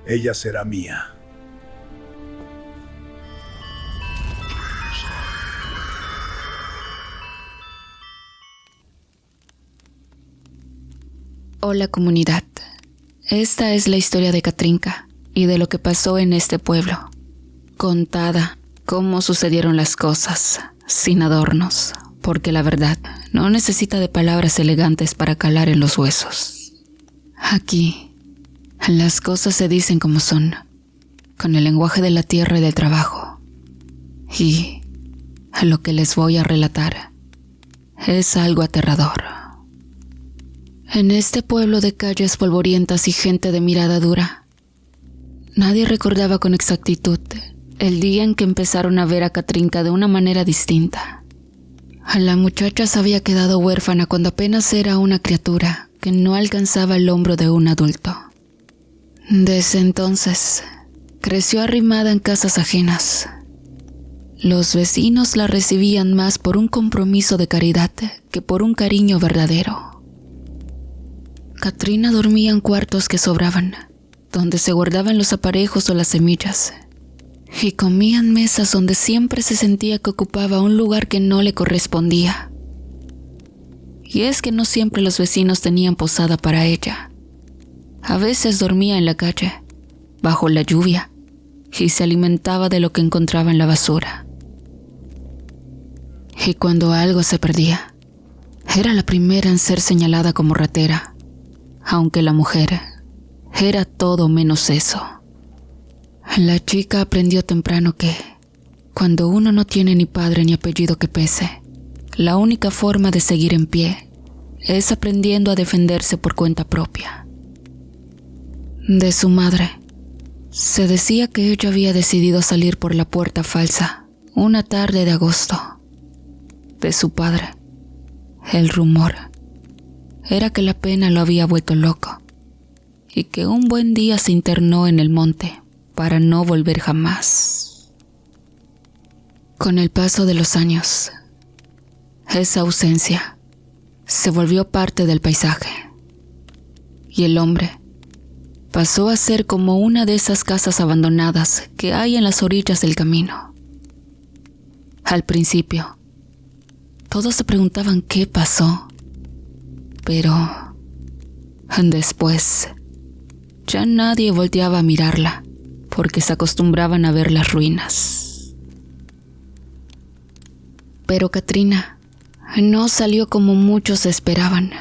Ella será mía. Hola comunidad, esta es la historia de Katrinka y de lo que pasó en este pueblo. Contada, cómo sucedieron las cosas, sin adornos, porque la verdad no necesita de palabras elegantes para calar en los huesos. Aquí, las cosas se dicen como son, con el lenguaje de la tierra y del trabajo. Y lo que les voy a relatar es algo aterrador. En este pueblo de calles polvorientas y gente de mirada dura, nadie recordaba con exactitud el día en que empezaron a ver a Katrinka de una manera distinta. La muchacha se había quedado huérfana cuando apenas era una criatura que no alcanzaba el hombro de un adulto. Desde entonces, creció arrimada en casas ajenas. Los vecinos la recibían más por un compromiso de caridad que por un cariño verdadero. Katrina dormía en cuartos que sobraban, donde se guardaban los aparejos o las semillas, y comía en mesas donde siempre se sentía que ocupaba un lugar que no le correspondía. Y es que no siempre los vecinos tenían posada para ella. A veces dormía en la calle, bajo la lluvia, y se alimentaba de lo que encontraba en la basura. Y cuando algo se perdía, era la primera en ser señalada como ratera. Aunque la mujer era todo menos eso. La chica aprendió temprano que, cuando uno no tiene ni padre ni apellido que pese, la única forma de seguir en pie es aprendiendo a defenderse por cuenta propia. De su madre, se decía que ella había decidido salir por la puerta falsa una tarde de agosto. De su padre, el rumor era que la pena lo había vuelto loco y que un buen día se internó en el monte para no volver jamás. Con el paso de los años, esa ausencia se volvió parte del paisaje y el hombre pasó a ser como una de esas casas abandonadas que hay en las orillas del camino. Al principio, todos se preguntaban qué pasó. Pero después, ya nadie volteaba a mirarla, porque se acostumbraban a ver las ruinas. Pero Katrina no salió como muchos esperaban.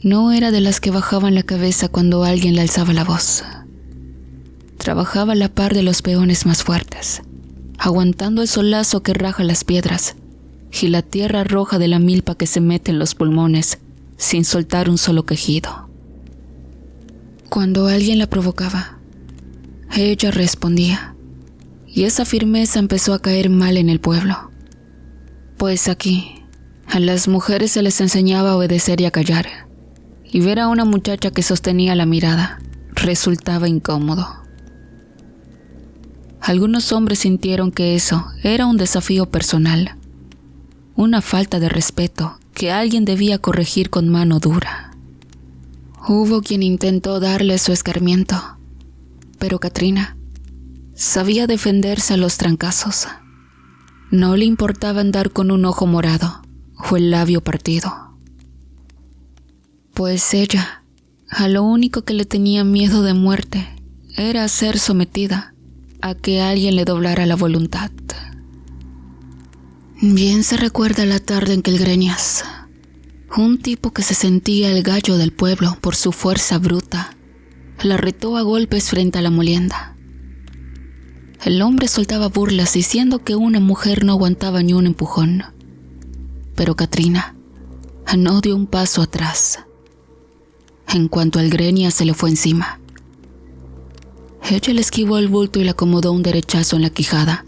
No era de las que bajaban la cabeza cuando alguien le alzaba la voz. Trabajaba a la par de los peones más fuertes, aguantando el solazo que raja las piedras y la tierra roja de la milpa que se mete en los pulmones sin soltar un solo quejido. Cuando alguien la provocaba, ella respondía, y esa firmeza empezó a caer mal en el pueblo. Pues aquí, a las mujeres se les enseñaba a obedecer y a callar, y ver a una muchacha que sostenía la mirada resultaba incómodo. Algunos hombres sintieron que eso era un desafío personal, una falta de respeto que alguien debía corregir con mano dura. Hubo quien intentó darle su escarmiento, pero Katrina sabía defenderse a los trancazos. No le importaba andar con un ojo morado o el labio partido. Pues ella, a lo único que le tenía miedo de muerte era ser sometida a que alguien le doblara la voluntad. Bien se recuerda la tarde en que el Greñas, un tipo que se sentía el gallo del pueblo por su fuerza bruta, la retó a golpes frente a la molienda. El hombre soltaba burlas diciendo que una mujer no aguantaba ni un empujón. Pero Katrina no dio un paso atrás. En cuanto el Greñas se le fue encima, ella le esquivó el bulto y le acomodó un derechazo en la quijada,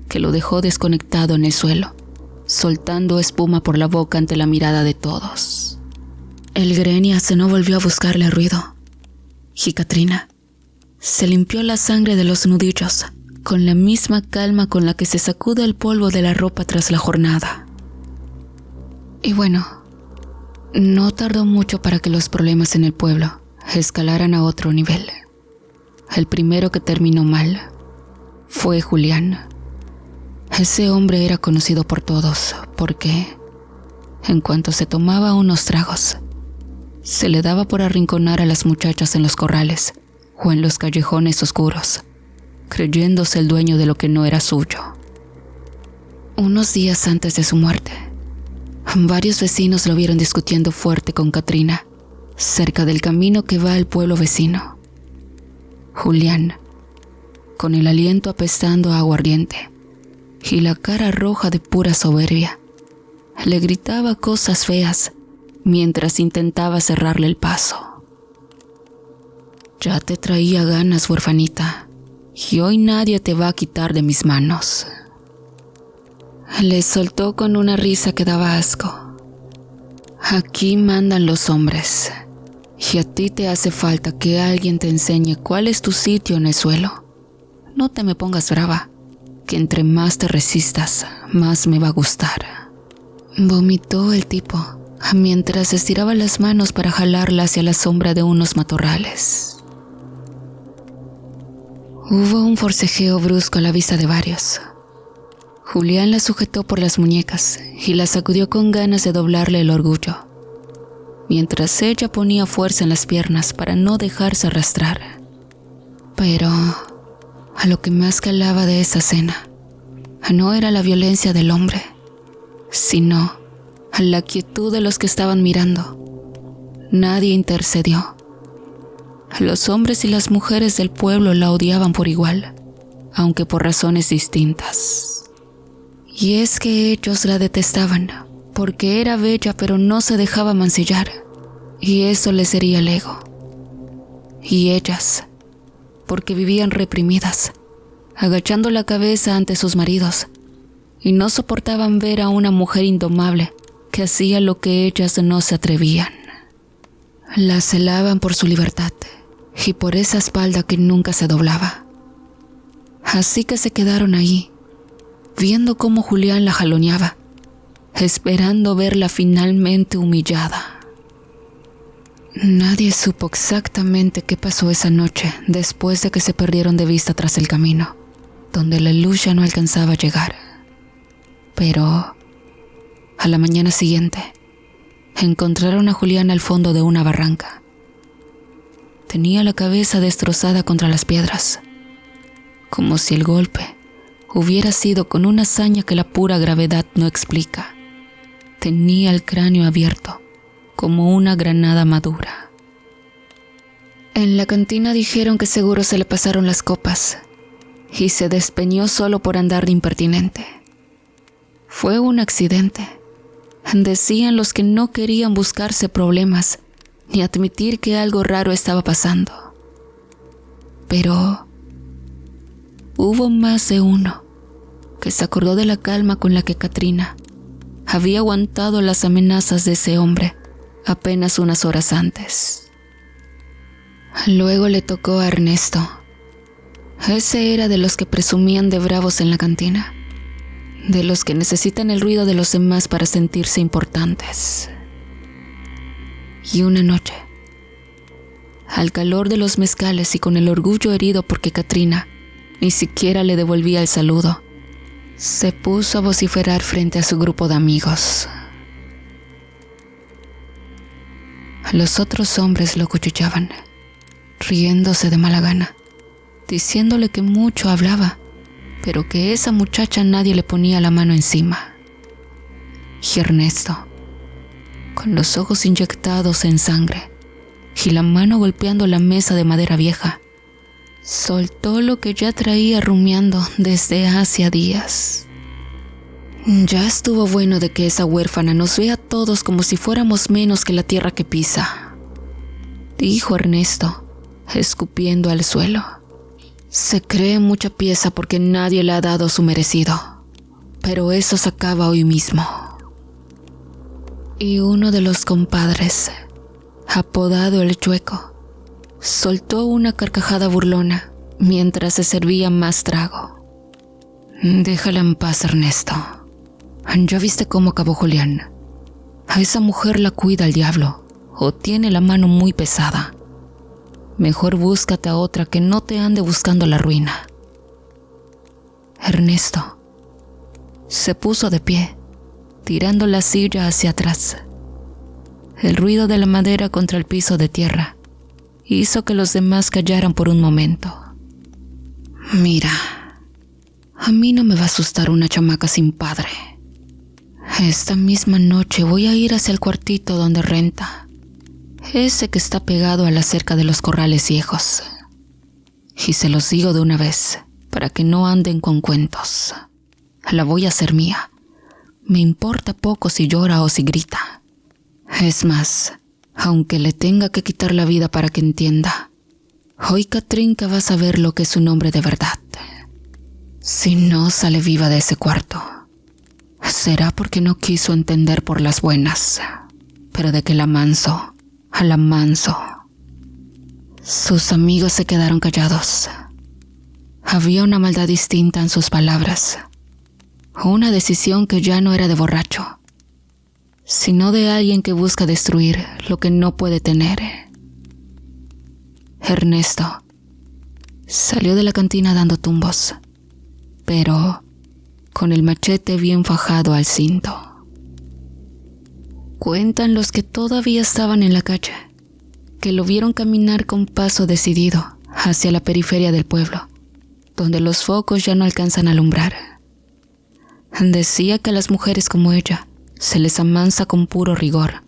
que lo dejó desconectado en el suelo, soltando espuma por la boca ante la mirada de todos. El Greñas no volvió a buscarle ruido, y Katrina se limpió la sangre de los nudillos con la misma calma con la que se sacude el polvo de la ropa tras la jornada. Y bueno, no tardó mucho para que los problemas en el pueblo escalaran a otro nivel. El primero que terminó mal fue Julián. Ese hombre era conocido por todos porque, en cuanto se tomaba unos tragos, se le daba por arrinconar a las muchachas en los corrales o en los callejones oscuros, creyéndose el dueño de lo que no era suyo. Unos días antes de su muerte, varios vecinos lo vieron discutiendo fuerte con Katrina, cerca del camino que va al pueblo vecino. Julián, con el aliento apestando a aguardiente y la cara roja de pura soberbia, le gritaba cosas feas mientras intentaba cerrarle el paso. Ya te traía ganas, huerfanita, y hoy nadie te va a quitar de mis manos. Le soltó con una risa que daba asco. Aquí mandan los hombres, y a ti te hace falta que alguien te enseñe cuál es tu sitio en el suelo. No te me pongas brava, que entre más te resistas, más me va a gustar. Vomitó el tipo, mientras estiraba las manos para jalarla hacia la sombra de unos matorrales. Hubo un forcejeo brusco a la vista de varios. Julián la sujetó por las muñecas y la sacudió con ganas de doblarle el orgullo, mientras ella ponía fuerza en las piernas para no dejarse arrastrar. Pero a lo que más calaba de esa cena no era la violencia del hombre, sino la quietud de los que estaban mirando. Nadie intercedió. Los hombres y las mujeres del pueblo la odiaban por igual, aunque por razones distintas. Y es que ellos la detestaban, porque era bella pero no se dejaba mancillar, y eso les hería el ego. Y ellas, porque vivían reprimidas, agachando la cabeza ante sus maridos, y no soportaban ver a una mujer indomable que hacía lo que ellas no se atrevían. La celaban por su libertad y por esa espalda que nunca se doblaba. Así que se quedaron ahí, viendo cómo Julián la jaloneaba, esperando verla finalmente humillada. Nadie supo exactamente qué pasó esa noche después de que se perdieron de vista tras el camino, donde la luz ya no alcanzaba a llegar. Pero a la mañana siguiente, encontraron a Julián al fondo de una barranca. Tenía la cabeza destrozada contra las piedras, como si el golpe hubiera sido con una hazaña que la pura gravedad no explica. Tenía el cráneo abierto, como una granada madura. En la cantina dijeron que seguro se le pasaron las copas y se despeñó solo por andar de impertinente. Fue un accidente, decían los que no querían buscarse problemas ni admitir que algo raro estaba pasando. Pero hubo más de uno que se acordó de la calma con la que Katrina había aguantado las amenazas de ese hombre apenas unas horas antes. Luego le tocó a Ernesto. Ese era de los que presumían de bravos en la cantina, de los que necesitan el ruido de los demás para sentirse importantes. Y una noche, al calor de los mezcales y con el orgullo herido porque Katrina ni siquiera le devolvía el saludo, se puso a vociferar frente a su grupo de amigos. Los otros hombres lo cuchicheaban, riéndose de mala gana, diciéndole que mucho hablaba, pero que esa muchacha nadie le ponía la mano encima. Y Ernesto, con los ojos inyectados en sangre y la mano golpeando la mesa de madera vieja, soltó lo que ya traía rumiando desde hacía días. Ya estuvo bueno de que esa huérfana nos vea a todos como si fuéramos menos que la tierra que pisa, dijo Ernesto, escupiendo al suelo. Se cree mucha pieza porque nadie le ha dado su merecido, pero eso se acaba hoy mismo. Y uno de los compadres, apodado el Chueco, soltó una carcajada burlona mientras se servía más trago. Déjala en paz, Ernesto. ¿Ya viste cómo acabó Julián? A esa mujer la cuida el diablo, o tiene la mano muy pesada. Mejor búscate a otra que no te ande buscando la ruina. Ernesto se puso de pie, tirando la silla hacia atrás. El ruido de la madera contra el piso de tierra hizo que los demás callaran por un momento. Mira, a mí no me va a asustar una chamaca sin padre. Esta misma noche voy a ir hacia el cuartito donde renta, ese que está pegado a la cerca de los corrales viejos. Y se los digo de una vez, para que no anden con cuentos. La voy a hacer mía. Me importa poco si llora o si grita. Es más, aunque le tenga que quitar la vida para que entienda, hoy Katrinka va a saber lo que es un hombre de verdad. Si no sale viva de ese cuarto, será porque no quiso entender por las buenas, pero de que la manso, a la manso. Sus amigos se quedaron callados. Había una maldad distinta en sus palabras, una decisión que ya no era de borracho, sino de alguien que busca destruir lo que no puede tener. Ernesto salió de la cantina dando tumbos, pero con el machete bien fajado al cinto. Cuentan los que todavía estaban en la calle, que lo vieron caminar con paso decidido hacia la periferia del pueblo, donde los focos ya no alcanzan a alumbrar. Decía que a las mujeres como ella se les amansa con puro rigor,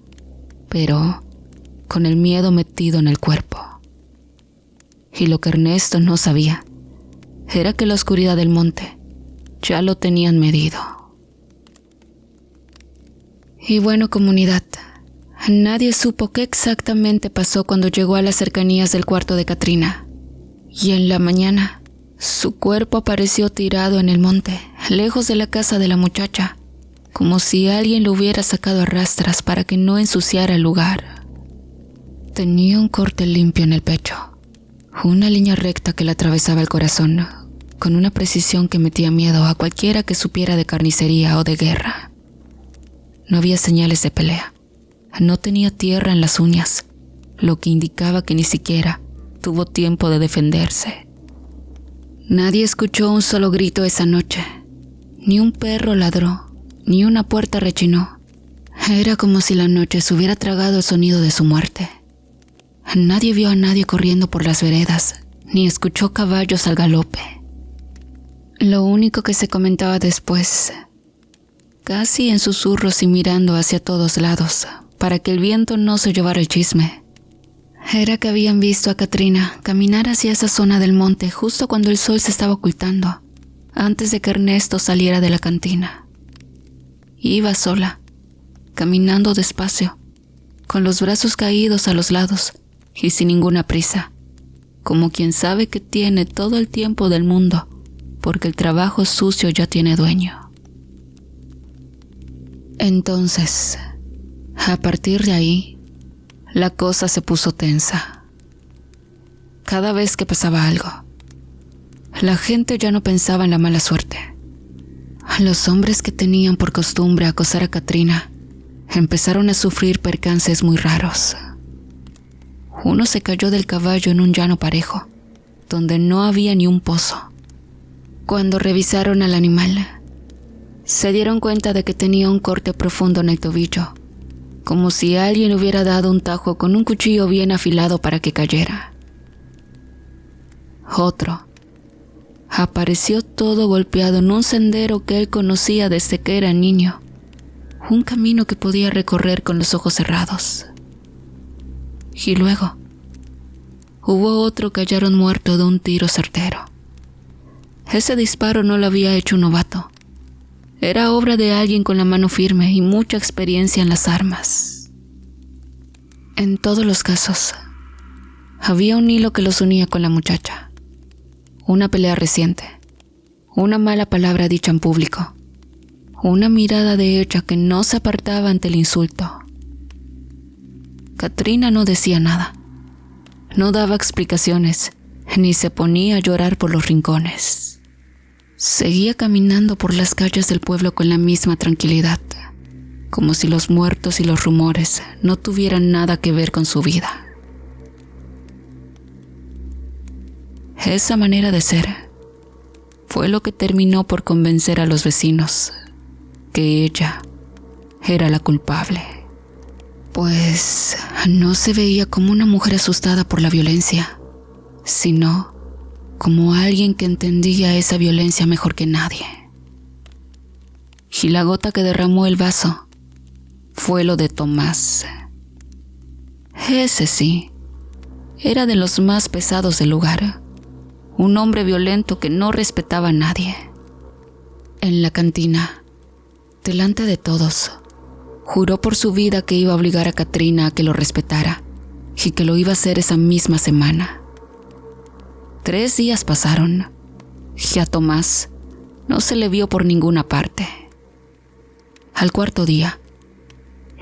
pero con el miedo metido en el cuerpo. Y lo que Ernesto no sabía era que la oscuridad del monte ya lo tenían medido. Y bueno, comunidad, nadie supo qué exactamente pasó cuando llegó a las cercanías del cuarto de Katrina. Y en la mañana, su cuerpo apareció tirado en el monte, lejos de la casa de la muchacha, como si alguien lo hubiera sacado a rastras para que no ensuciara el lugar. Tenía un corte limpio en el pecho, una línea recta que le atravesaba el corazón, con una precisión que metía miedo a cualquiera que supiera de carnicería o de guerra. No había señales de pelea. No tenía tierra en las uñas, lo que indicaba que ni siquiera tuvo tiempo de defenderse. Nadie escuchó un solo grito esa noche. Ni un perro ladró, ni una puerta rechinó. Era como si la noche se hubiera tragado el sonido de su muerte. Nadie vio a nadie corriendo por las veredas, ni escuchó caballos al galope. Lo único que se comentaba después, casi en susurros y mirando hacia todos lados, para que el viento no se llevara el chisme, era que habían visto a Katrina caminar hacia esa zona del monte justo cuando el sol se estaba ocultando, antes de que Ernesto saliera de la cantina. Iba sola, caminando despacio, con los brazos caídos a los lados y sin ninguna prisa, como quien sabe que tiene todo el tiempo del mundo, porque el trabajo sucio ya tiene dueño. Entonces, a partir de ahí, la cosa se puso tensa. Cada vez que pasaba algo, la gente ya no pensaba en la mala suerte. Los hombres que tenían por costumbre acosar a Katrina empezaron a sufrir percances muy raros. Uno se cayó del caballo en un llano parejo, donde no había ni un pozo. Cuando revisaron al animal, se dieron cuenta de que tenía un corte profundo en el tobillo, como si alguien le hubiera dado un tajo con un cuchillo bien afilado para que cayera. Otro apareció todo golpeado en un sendero que él conocía desde que era niño, un camino que podía recorrer con los ojos cerrados. Y luego, hubo otro que hallaron muerto de un tiro certero. Ese disparo no lo había hecho un novato. Era obra de alguien con la mano firme y mucha experiencia en las armas. En todos los casos, había un hilo que los unía con la muchacha. Una pelea reciente, una mala palabra dicha en público, una mirada de ella que no se apartaba ante el insulto. Katrina no decía nada, no daba explicaciones, ni se ponía a llorar por los rincones. Seguía caminando por las calles del pueblo con la misma tranquilidad, como si los muertos y los rumores no tuvieran nada que ver con su vida. Esa manera de ser fue lo que terminó por convencer a los vecinos que ella era la culpable. Pues no se veía como una mujer asustada por la violencia, sino como alguien que entendía esa violencia mejor que nadie. Y la gota que derramó el vaso fue lo de Tomás. Ese sí, era de los más pesados del lugar, un hombre violento que no respetaba a nadie. En la cantina, delante de todos, juró por su vida que iba a obligar a Katrina a que lo respetara y que lo iba a hacer esa misma semana. 3 días pasaron y a Tomás no se le vio por ninguna parte. Al 4.º día,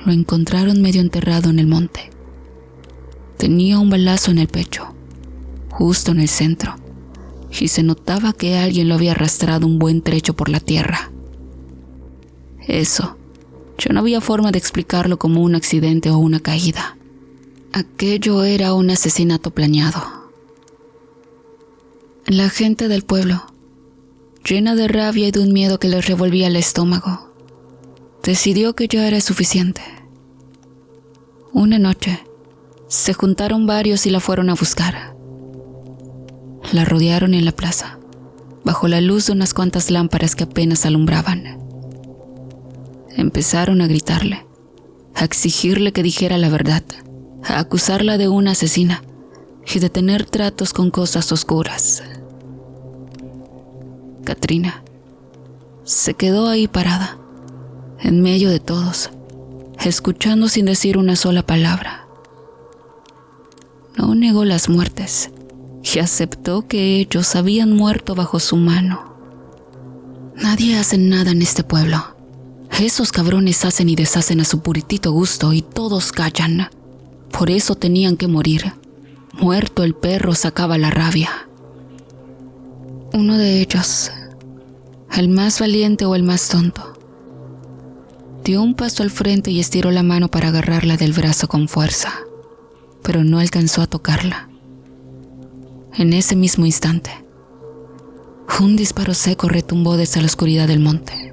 lo encontraron medio enterrado en el monte. Tenía un balazo en el pecho, justo en el centro, y se notaba que alguien lo había arrastrado un buen trecho por la tierra. Eso, ya no había forma de explicarlo como un accidente o una caída. Aquello era un asesinato planeado. La gente del pueblo, llena de rabia y de un miedo que les revolvía el estómago, decidió que ya era suficiente. Una noche, se juntaron varios y la fueron a buscar. La rodearon en la plaza, bajo la luz de unas cuantas lámparas que apenas alumbraban. Empezaron a gritarle, a exigirle que dijera la verdad, a acusarla de una asesina y de tener tratos con cosas oscuras. Katrina se quedó ahí parada, en medio de todos, escuchando sin decir una sola palabra. No negó las muertes y aceptó que ellos habían muerto bajo su mano. Nadie hace nada en este pueblo. Esos cabrones hacen y deshacen a su puritito gusto y todos callan. Por eso tenían que morir. Muerto el perro sacaba la rabia. Uno de ellos, el más valiente o el más tonto, dio un paso al frente y estiró la mano para agarrarla del brazo con fuerza, pero no alcanzó a tocarla. En ese mismo instante, un disparo seco retumbó desde la oscuridad del monte,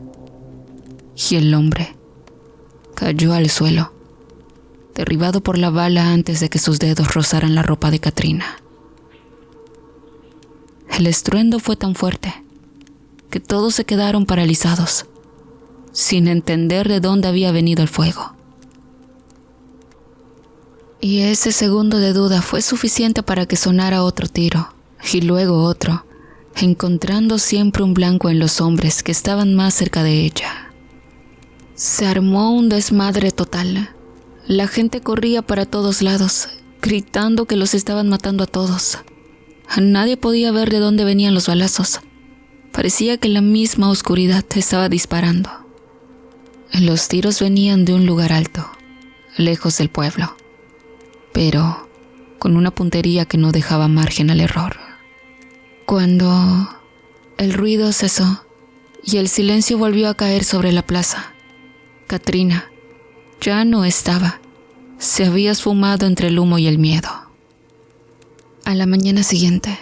y el hombre cayó al suelo, derribado por la bala antes de que sus dedos rozaran la ropa de Katrina. El estruendo fue tan fuerte que todos se quedaron paralizados, sin entender de dónde había venido el fuego. Y ese segundo de duda fue suficiente para que sonara otro tiro, y luego otro, encontrando siempre un blanco en los hombres que estaban más cerca de ella. Se armó un desmadre total. La gente corría para todos lados, gritando que los estaban matando a todos. Nadie podía ver de dónde venían los balazos. Parecía que la misma oscuridad estaba disparando. Los tiros venían de un lugar alto, lejos del pueblo, pero con una puntería que no dejaba margen al error. Cuando el ruido cesó y el silencio volvió a caer sobre la plaza, Katrina ya no estaba. Se había esfumado entre el humo y el miedo. A la mañana siguiente,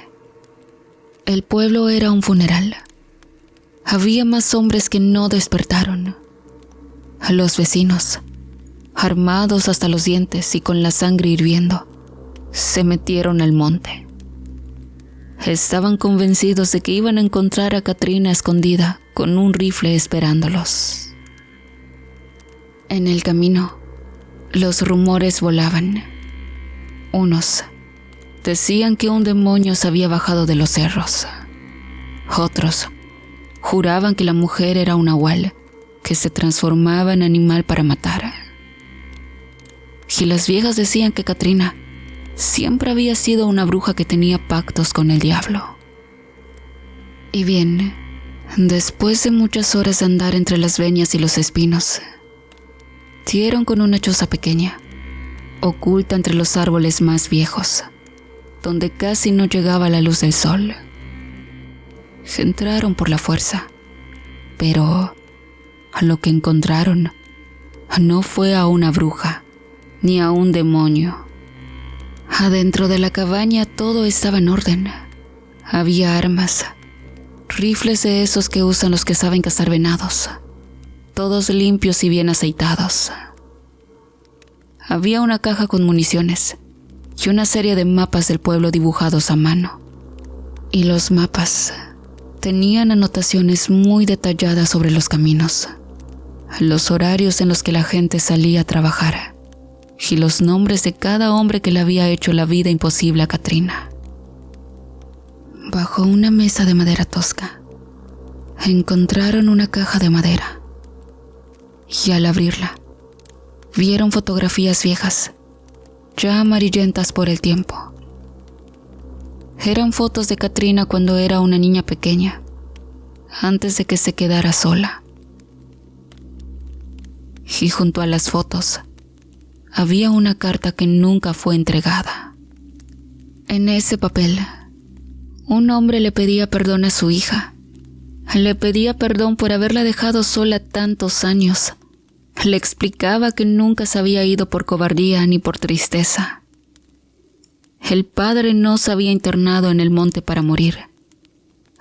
el pueblo era un funeral. Había más hombres que no despertaron. Los vecinos, armados hasta los dientes y con la sangre hirviendo, se metieron al monte. Estaban convencidos de que iban a encontrar a Katrina escondida con un rifle esperándolos. En el camino, los rumores volaban. Unos decían que un demonio se había bajado de los cerros. Otros juraban que la mujer era un nahual que se transformaba en animal para matar. Y las viejas decían que Katrina siempre había sido una bruja que tenía pactos con el diablo. Y bien, después de muchas horas de andar entre las peñas y los espinos, dieron con una choza pequeña, oculta entre los árboles más viejos, donde casi no llegaba la luz del sol. Entraron por la fuerza, pero lo que encontraron no fue a una bruja ni a un demonio. Adentro de la cabaña todo estaba en orden. Había armas, rifles de esos que usan los que saben cazar venados, todos limpios y bien aceitados. Había una caja con municiones y una serie de mapas del pueblo dibujados a mano. Y los mapas tenían anotaciones muy detalladas sobre los caminos, los horarios en los que la gente salía a trabajar y los nombres de cada hombre que le había hecho la vida imposible a Katrina. Bajo una mesa de madera tosca, encontraron una caja de madera y al abrirla, vieron fotografías viejas, ya amarillentas por el tiempo. Eran fotos de Katrina cuando era una niña pequeña, antes de que se quedara sola. Y junto a las fotos, había una carta que nunca fue entregada. En ese papel, un hombre le pedía perdón a su hija. Le pedía perdón por haberla dejado sola tantos años. Le explicaba que nunca se había ido por cobardía ni por tristeza. El padre no se había internado en el monte para morir.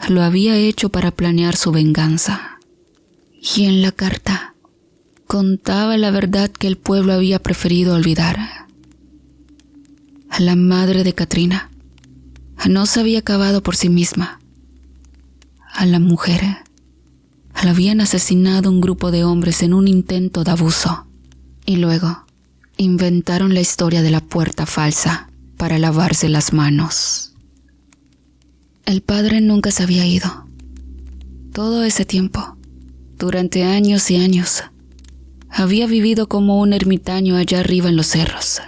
Lo había hecho para planear su venganza. Y en la carta contaba la verdad que el pueblo había preferido olvidar. La madre de Katrina no se había acabado por sí misma. A la mujer la habían asesinado un grupo de hombres en un intento de abuso. Y luego inventaron la historia de la puerta falsa para lavarse las manos. El padre nunca se había ido. Todo ese tiempo, durante años y años, había vivido como un ermitaño allá arriba en los cerros.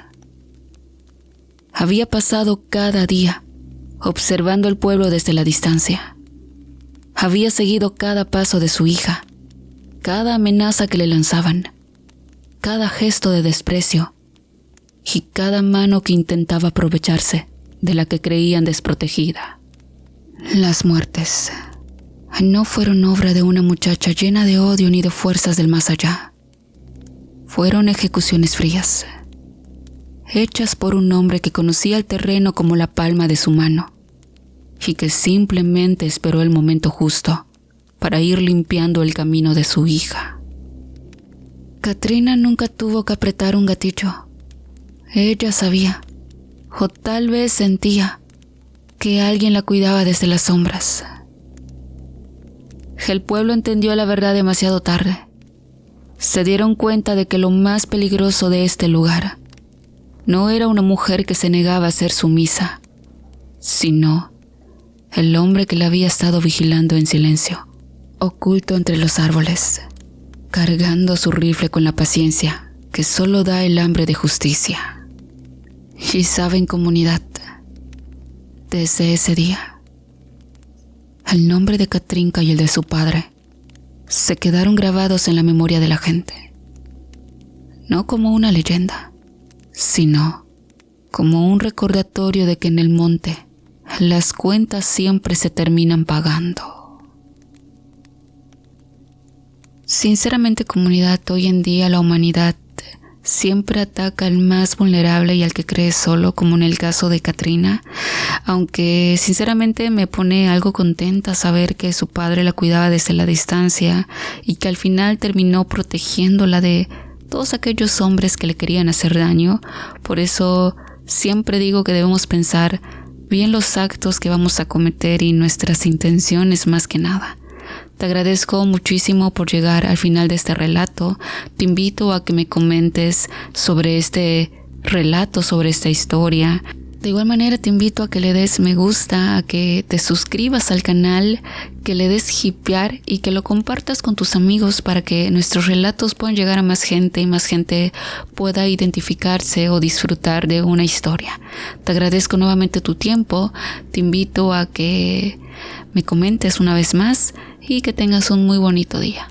Había pasado cada día observando el pueblo desde la distancia. Había seguido cada paso de su hija, cada amenaza que le lanzaban, cada gesto de desprecio y cada mano que intentaba aprovecharse de la que creían desprotegida. Las muertes no fueron obra de una muchacha llena de odio ni de fuerzas del más allá. Fueron ejecuciones frías, hechas por un hombre que conocía el terreno como la palma de su mano y que simplemente esperó el momento justo para ir limpiando el camino de su hija. Katrina nunca tuvo que apretar un gatillo. Ella sabía, o tal vez sentía, que alguien la cuidaba desde las sombras. El pueblo entendió la verdad demasiado tarde. Se dieron cuenta de que lo más peligroso de este lugar no era una mujer que se negaba a ser sumisa, sino el hombre que la había estado vigilando en silencio, oculto entre los árboles, cargando su rifle con la paciencia que solo da el hambre de justicia. Y saben, comunidad, desde ese día, el nombre de Katrinka y el de su padre se quedaron grabados en la memoria de la gente, no como una leyenda, sino como un recordatorio de que en el monte las cuentas siempre se terminan pagando. Sinceramente, comunidad, hoy en día la humanidad siempre ataca al más vulnerable y al que cree solo, como en el caso de Katrina, aunque sinceramente me pone algo contenta saber que su padre la cuidaba desde la distancia y que al final terminó protegiéndola de todos aquellos hombres que le querían hacer daño. Por eso siempre digo que debemos pensar bien los actos que vamos a cometer y nuestras intenciones más que nada. Te agradezco muchísimo por llegar al final de este relato. Te invito a que me comentes sobre este relato, sobre esta historia. De igual manera te invito a que le des me gusta, a que te suscribas al canal, que le des hipear y que lo compartas con tus amigos para que nuestros relatos puedan llegar a más gente y más gente pueda identificarse o disfrutar de una historia. Te agradezco nuevamente tu tiempo. Te invito a que me comentes una vez más y que tengas un muy bonito día.